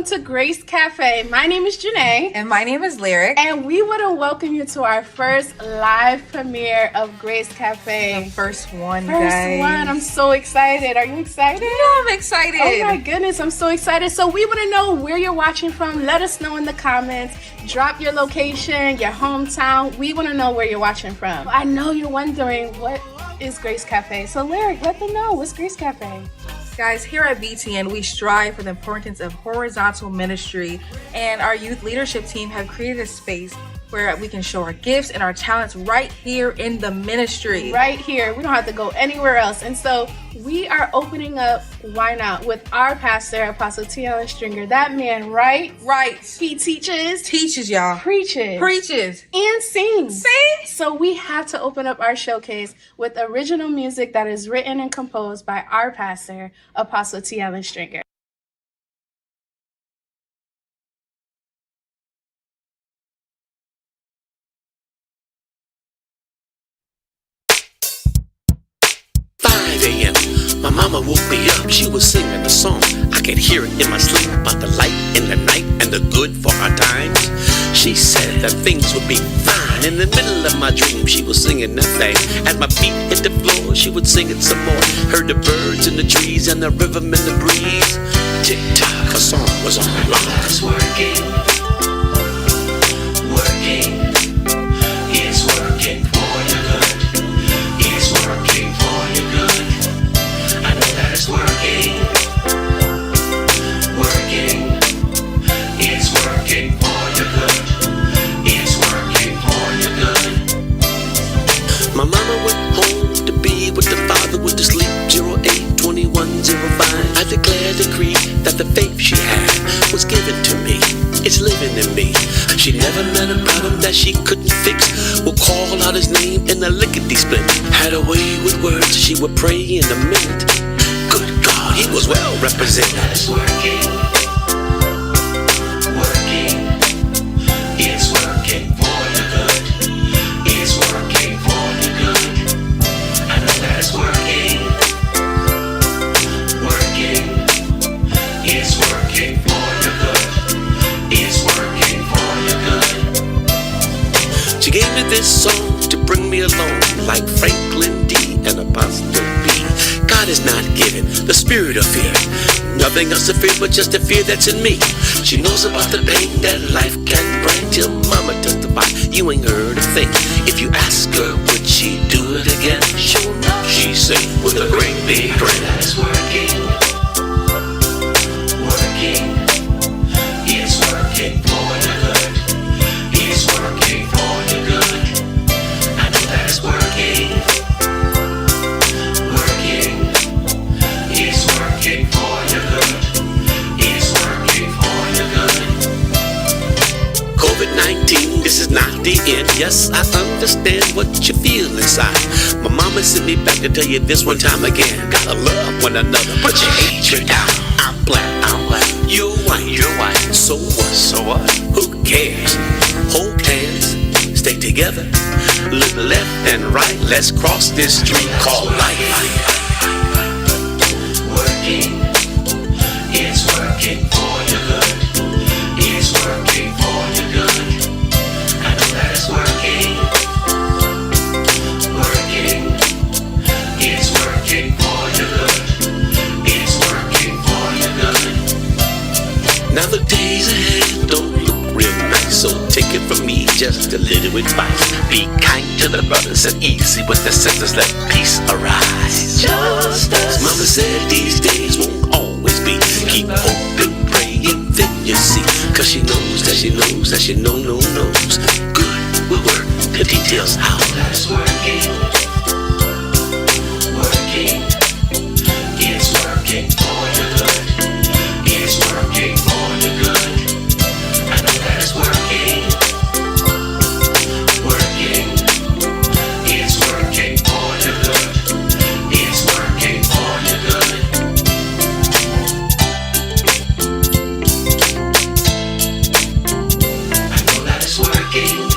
welcome to Grace Cafe. My name is Janae. And my name is Lyric. And we want to welcome you to our first live premiere of Grace Cafe. The first one, First guys. one. I'm so excited. Are you excited? Yeah, I'm excited. Oh my goodness, I'm so excited. So we want to know where you're watching from. Let us know in the comments. Drop your location, your hometown. We want to know where you're watching from. I know you're wondering, what is Grace Cafe? So Lyric, let them know. What's Grace Cafe? Guys, here at BTN, we strive for the importance of horizontal ministry, and our youth leadership team have created a space where we can show our gifts and our talents right here in the ministry. Right here. We don't have to go anywhere else. And so we are opening up, why not, with our pastor, Apostle T. Allen Stringer. That man, right? Right. He teaches, y'all. preaches, and sings. Sing? So we have to open up our showcase with original music that is written and composed by our pastor, Apostle T. Allen Stringer. My mama woke me up, she was singing a song. I could hear it in my sleep about the light in the night and the good for our times. She said that things would be fine. In the middle of my dream, she was singing that thing. As my feet hit the floor, she would sing it some more. Heard the birds in the trees and the rhythm in the breeze. Tick-tock, a song was on my mind. It's working, it's working for your good. It's working for your good. I know that it's working, it's working for your good. It's working for your good. My mama went home to be with the Father with the sleep 08-2105. I declare, decree that the faith she had was given to me. It's living in me. She never met a problem that she couldn't fix. Would call out his name in a lickety-split. Had a way with words, she would pray in a minute. Good God, he was well represented. It's working, it's working for your good. It's working for your good. I know that it's working, it's working for your good. It's working for your good. She gave me this song to bring me along, like Franklin D. and Apostle B. God is not given the spirit of fear. Nothing else to fear but just the fear that's in me. She knows about the pain that life can bring. Till mama testify, you ain't heard a thing. If you ask her, would she do it again? She'll know. She say with a great big grin. It's working, it's working for your good. It's working for your good. I know that it's working, it's working for your good. It's working for your good. COVID-19, this is not the end. Yes, I understand what you feel inside. My mama sent me back to tell you this one time again. Gotta love one another, put your hatred down. I'm black, you're white, so what? Who cares? Hold hands, stay together. Look left and right, let's cross this street called life. It's working for your good. It's working for your good. I know that it's working, it's working for your good. It's working for your good. Now the days ahead don't look real nice, so take it from me, just a little advice. Be kind to the brothers and easy with the sisters, let peace arise. Just us. Mama said these days won't always be. Keep hoping, praying, then you see. Cause she knows that she knows that she knows. Good will work the details out. That's working, it's working for your good. It's working for your good. I know that it's working, it's working for your good. It's working for your good. I know that it's working,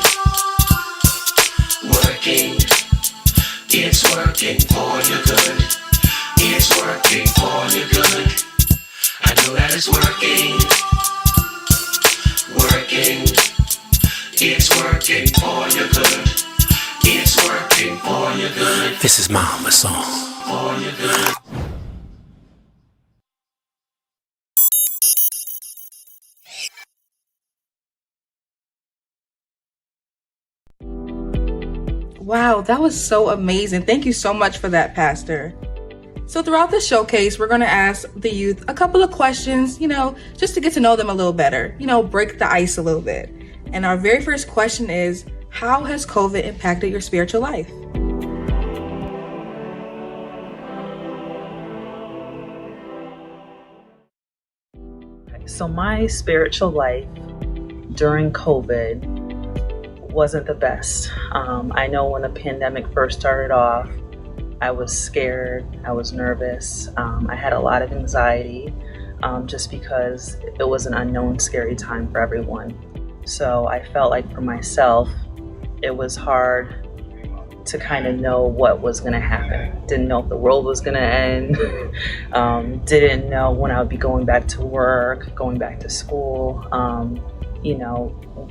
It's working for your good. It's working for your good. This is Mama's song. For your good. Wow, that was so amazing. Thank you so much for that, Pastor. So throughout the showcase, we're going to ask the youth a couple of questions, just to get to know them a little better, break the ice a little bit. And our very first question is, how has COVID impacted your spiritual life? So my spiritual life during COVID wasn't the best. I know when the pandemic first started off, I was scared, I was nervous, I had a lot of anxiety, just because it was an unknown, scary time for everyone. So I felt like for myself, it was hard to kind of know what was going to happen. Didn't know if the world was going to end, didn't know when I would be going back to work, going back to school,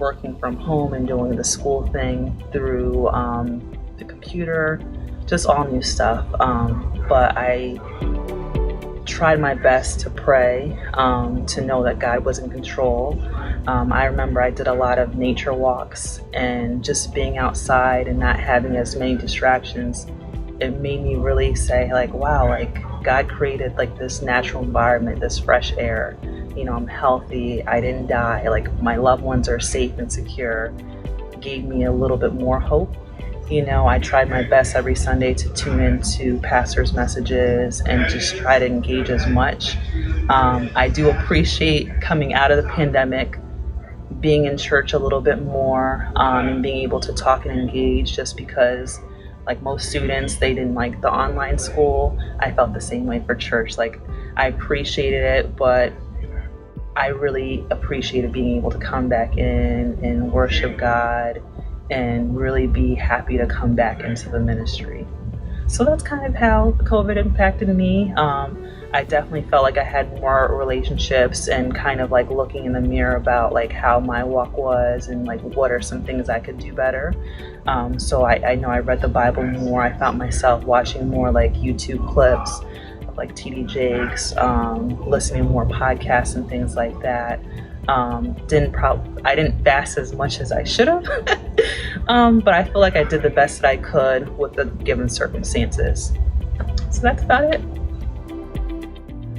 working from home and doing the school thing through the computer, just all new stuff. But I tried my best to pray, to know that God was in control. I remember I did a lot of nature walks, and just being outside and not having as many distractions, it made me really say, like, wow, like God created like this natural environment, this fresh air. I'm healthy, I didn't die, like my loved ones are safe and secure. It gave me a little bit more hope. I tried my best every Sunday to tune into pastors' messages and just try to engage as much. I do appreciate coming out of the pandemic, being in church a little bit more, and being able to talk and engage, just because like most students, they didn't like the online school. I felt the same way for church. Like I appreciated it, but I really appreciated being able to come back in and worship God and really be happy to come back into the ministry. So that's kind of how COVID impacted me. I definitely felt like I had more relationships and kind of like looking in the mirror about like how my walk was and like what are some things I could do better. So I know I read the Bible more. I found myself watching more like YouTube clips like T.D. Jakes, listening to more podcasts and things like that. I didn't fast as much as I should have, but I feel like I did the best that I could with the given circumstances. So that's about it.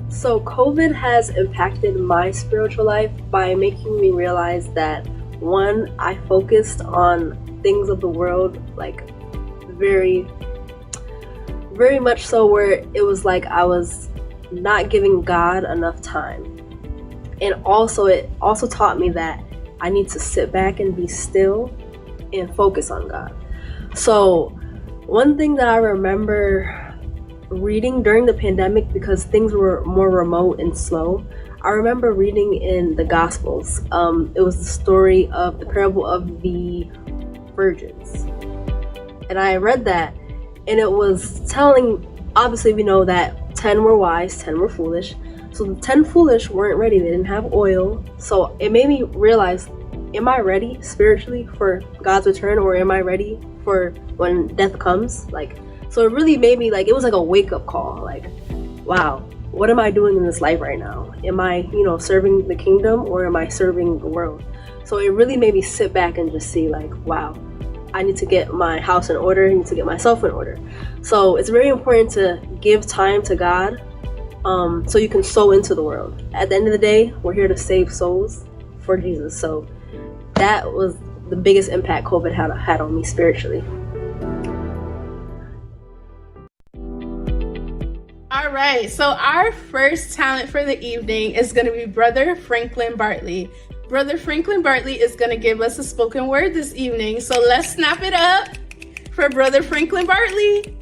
So COVID has impacted my spiritual life by making me realize that, one, I focused on things of the world, like very much so, where it was like I was not giving God enough time. And also it also taught me that I need to sit back and be still and focus on God. So one thing that I remember reading during the pandemic, because things were more remote and slow, I remember reading in the Gospels. It was the story of the parable of the virgins. And I read that, and it was telling, obviously we know that 10 were wise, 10 were foolish. So the 10 foolish weren't ready, they didn't have oil. So it made me realize, am I ready spiritually for God's return, or am I ready for when death comes? So it really made me it was like a wake-up call, wow, what am I doing in this life right now? Am I, serving the kingdom, or am I serving the world? So it really made me sit back and just see wow, I need to get my house in order, I need to get myself in order. So it's very important to give time to God, so you can sow into the world. At the end of the day, we're here to save souls for Jesus. So that was the biggest impact COVID had on me spiritually. All right, so our first talent for the evening is going to be Brother Franklin Bartley. Brother Franklin Bartley is going to give us a spoken word this evening. So let's snap it up for Brother Franklin Bartley.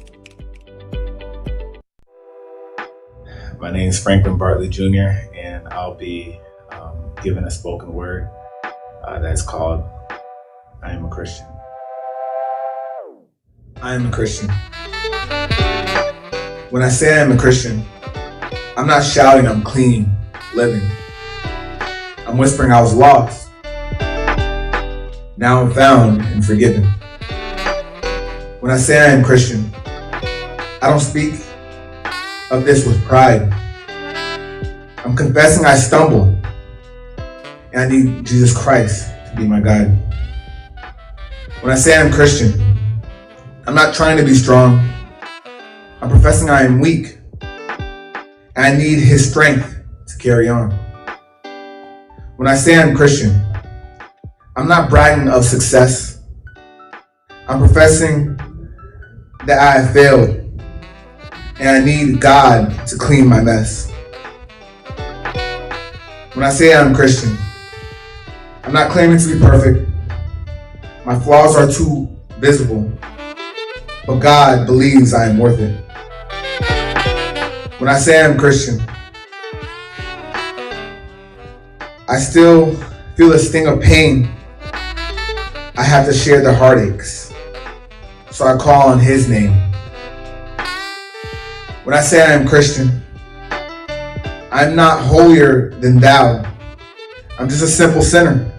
My name is Franklin Bartley Jr., and I'll be giving a spoken word that's called I Am a Christian. I am a Christian. When I say I am a Christian, I'm not shouting I'm clean, living. I'm whispering I was lost. Now I'm found and forgiven. When I say I am Christian, I don't speak of this with pride. I'm confessing I stumble and I need Jesus Christ to be my guide. When I say I'm Christian, I'm not trying to be strong. I'm professing I am weak and I need His strength to carry on. When I say I'm Christian, I'm not bragging of success. I'm professing that I have failed and I need God to clean my mess. When I say I'm Christian, I'm not claiming to be perfect. My flaws are too visible, but God believes I am worth it. When I say I'm Christian, I still feel a sting of pain. I have to share the heartaches, so I call on His name. When I say I am Christian, I'm not holier than thou. I'm just a simple sinner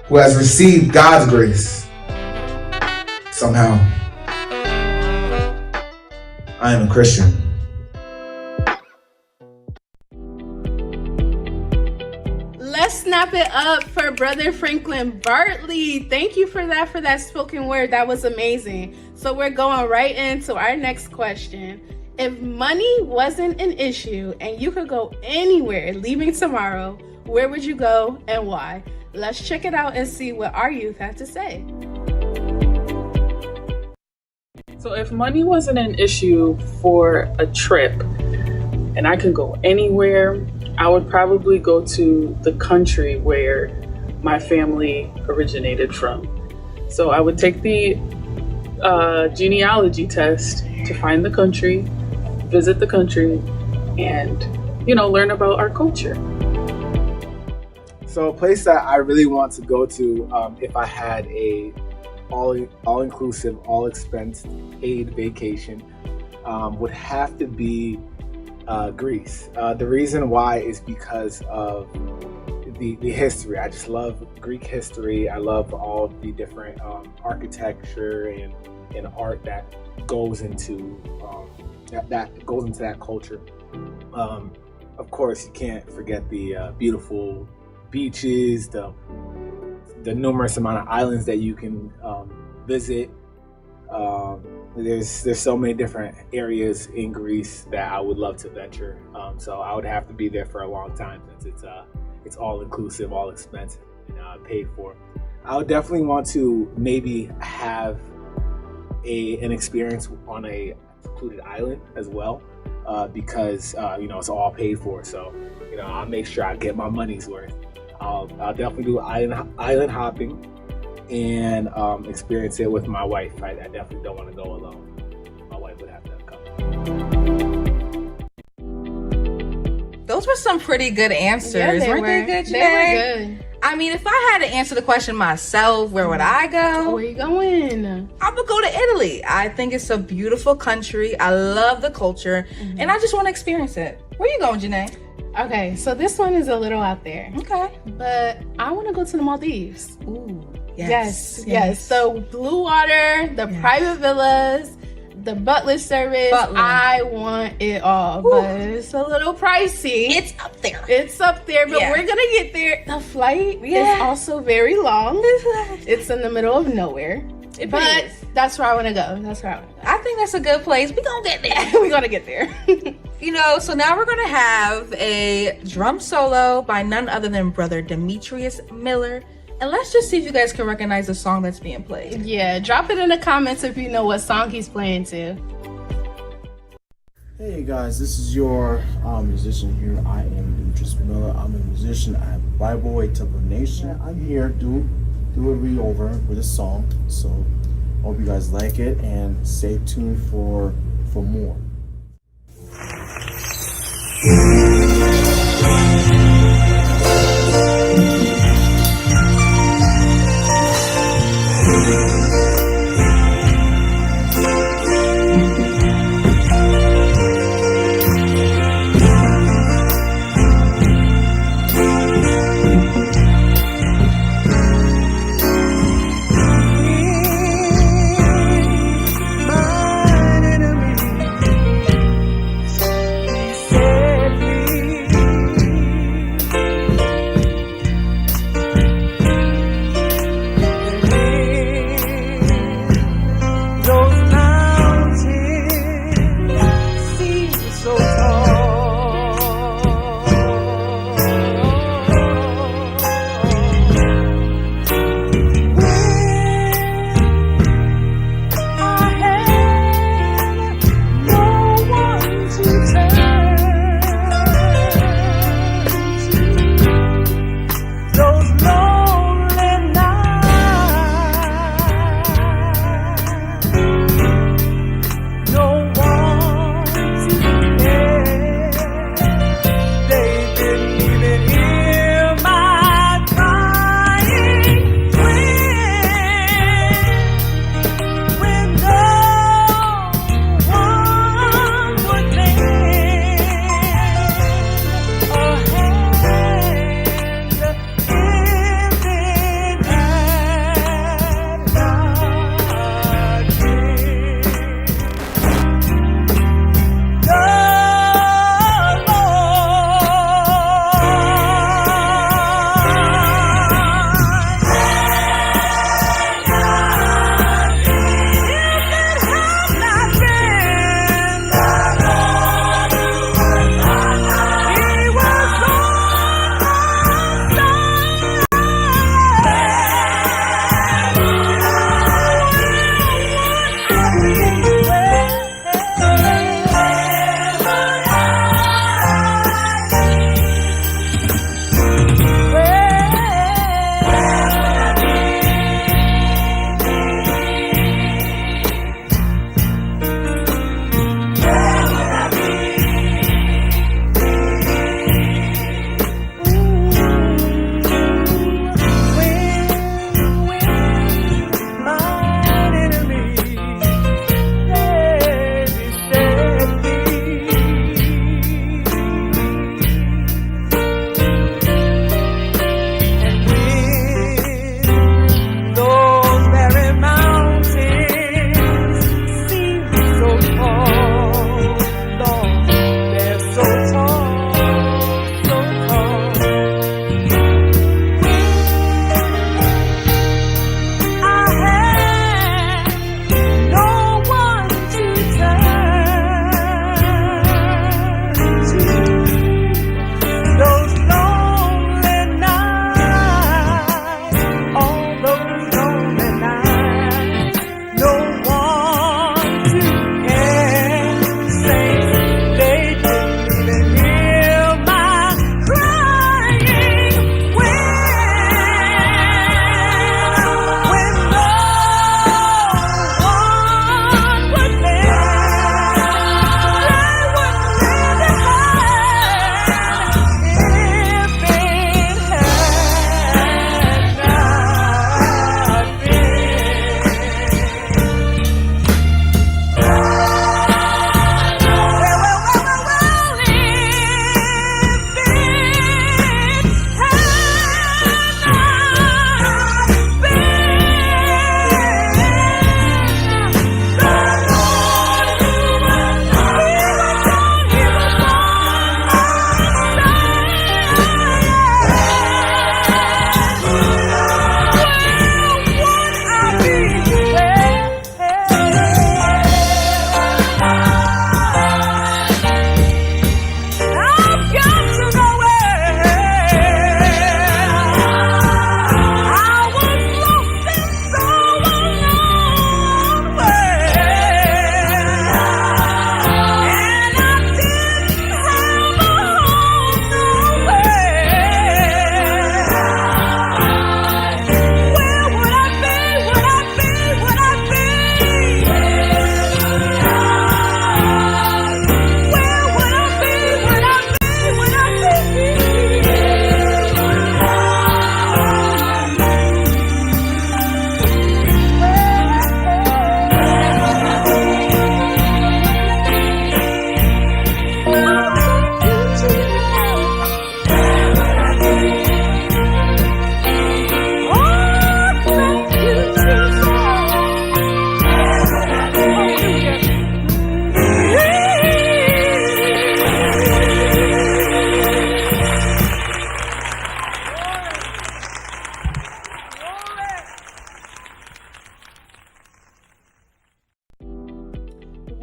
who has received God's grace. Somehow, I am a Christian. Let's snap it up for Brother Franklin Bartley. Thank you for that spoken word. That was amazing. So we're going right into our next question. If money wasn't an issue and you could go anywhere leaving tomorrow, where would you go and why? Let's check it out and see what our youth have to say. So if money wasn't an issue for a trip and I could go anywhere, I would probably go to the country where my family originated from. So I would take the genealogy test to find the country, visit the country, and, learn about our culture. So a place that I really want to go to, if I had a all-inclusive, all-expense paid vacation, would have to be Greece. The reason why is because of the history. I just love Greek history. I love all the different architecture and art that goes into that culture. Of course, you can't forget the beautiful beaches, the numerous amount of islands that you can visit. There's so many different areas in Greece that I would love to venture. So I would have to be there for a long time since it's all inclusive, all expensive, and paid for. I would definitely want to maybe have an experience on a secluded island as well, because it's all paid for. So I'll make sure I get my money's worth. I'll definitely do island hopping and experience it with my wife. I definitely don't want to go alone. My wife would have to come. Those were some pretty good answers. Yeah, Weren't they good, Janae? They were good. I mean, if I had to answer the question myself, where would I go? Where you going? I would go to Italy. I think it's a beautiful country. I love the culture, and I just want to experience it. Where you going, Janae? Okay, so this one is a little out there. Okay. But I want to go to the Maldives. Ooh. Yes. So blue water, the private villas, the butler service. I want it all. Ooh. But it's a little pricey. It's up there, but we're going to get there. The flight is also very long. It's in the middle of nowhere. But that's where I want to go. I think that's a good place. We're going to get there. We're going to get there. So now we're going to have a drum solo by none other than Brother Demetrius Miller. And let's just see if you guys can recognize the song that's being played. Yeah, drop it in the comments if you know what song he's playing to. Hey guys, this is your musician here. I am Demetrius Miller. I'm a musician at Bible Way Temple Nation. I'm here to do a read-over with a song. So hope you guys like it and stay tuned for more.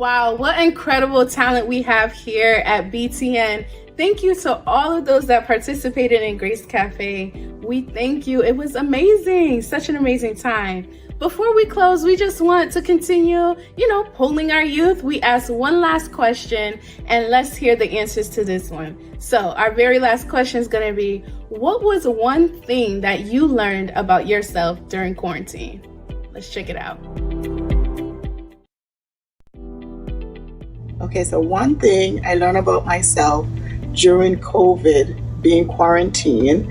Wow, what incredible talent we have here at BTN. Thank you to all of those that participated in Grace Cafe. We thank you. It was amazing. Such an amazing time. Before we close, we just want to continue, polling our youth. We asked one last question, and let's hear the answers to this one. So our very last question is going to be, what was one thing that you learned about yourself during quarantine? Let's check it out. Okay, so one thing I learned about myself during COVID, being quarantined,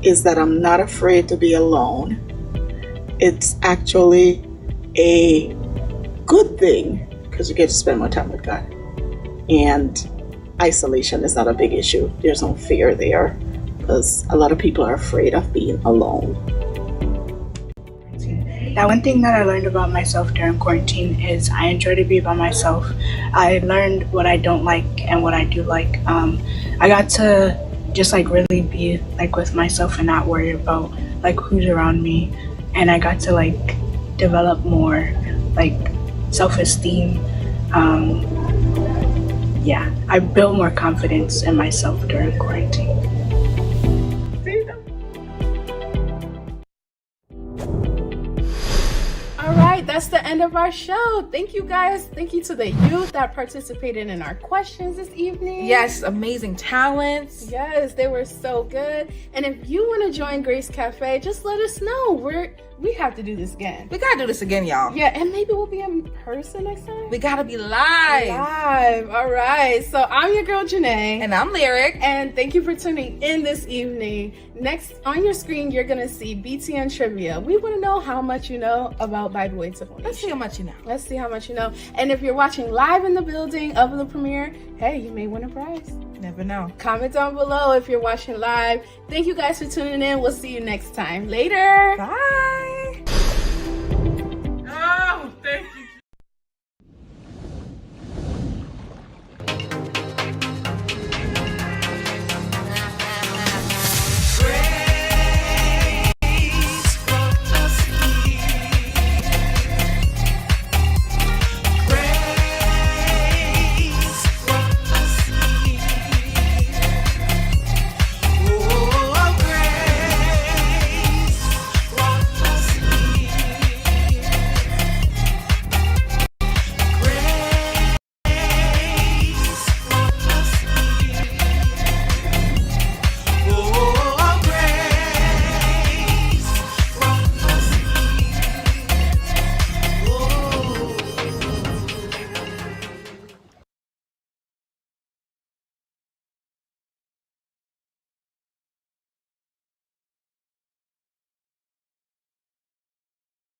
is that I'm not afraid to be alone. It's actually a good thing because you get to spend more time with God. And isolation is not a big issue. There's no fear there because a lot of people are afraid of being alone. Now, one thing that I learned about myself during quarantine is I enjoy to be by myself. I learned what I don't like and what I do like. I got to just really be with myself and not worry about who's around me. And I got to develop more self-esteem. I built more confidence in myself during quarantine. That's the end of our show. Thank you guys. Thank you to the youth that participated in our questions this evening. Yes, amazing talents. Yes, they were so good. And if you want to join Grace Cafe, just let us know. We have to do this again. We gotta do this again, y'all. Yeah, and maybe we'll be in person next time. We gotta be live. All right. So I'm your girl, Janae. And I'm Lyric. And thank you for tuning in this evening. Next on your screen, you're going to see BTN Trivia. We want to know how much you know about Bible Way Temple Nation. Let's see how much you know. Let's see how much you know. And if you're watching live in the building of the premiere, hey, you may win a prize. Never know. Comment down below if you're watching live. Thank you guys for tuning in. We'll see you next time. Later. Bye.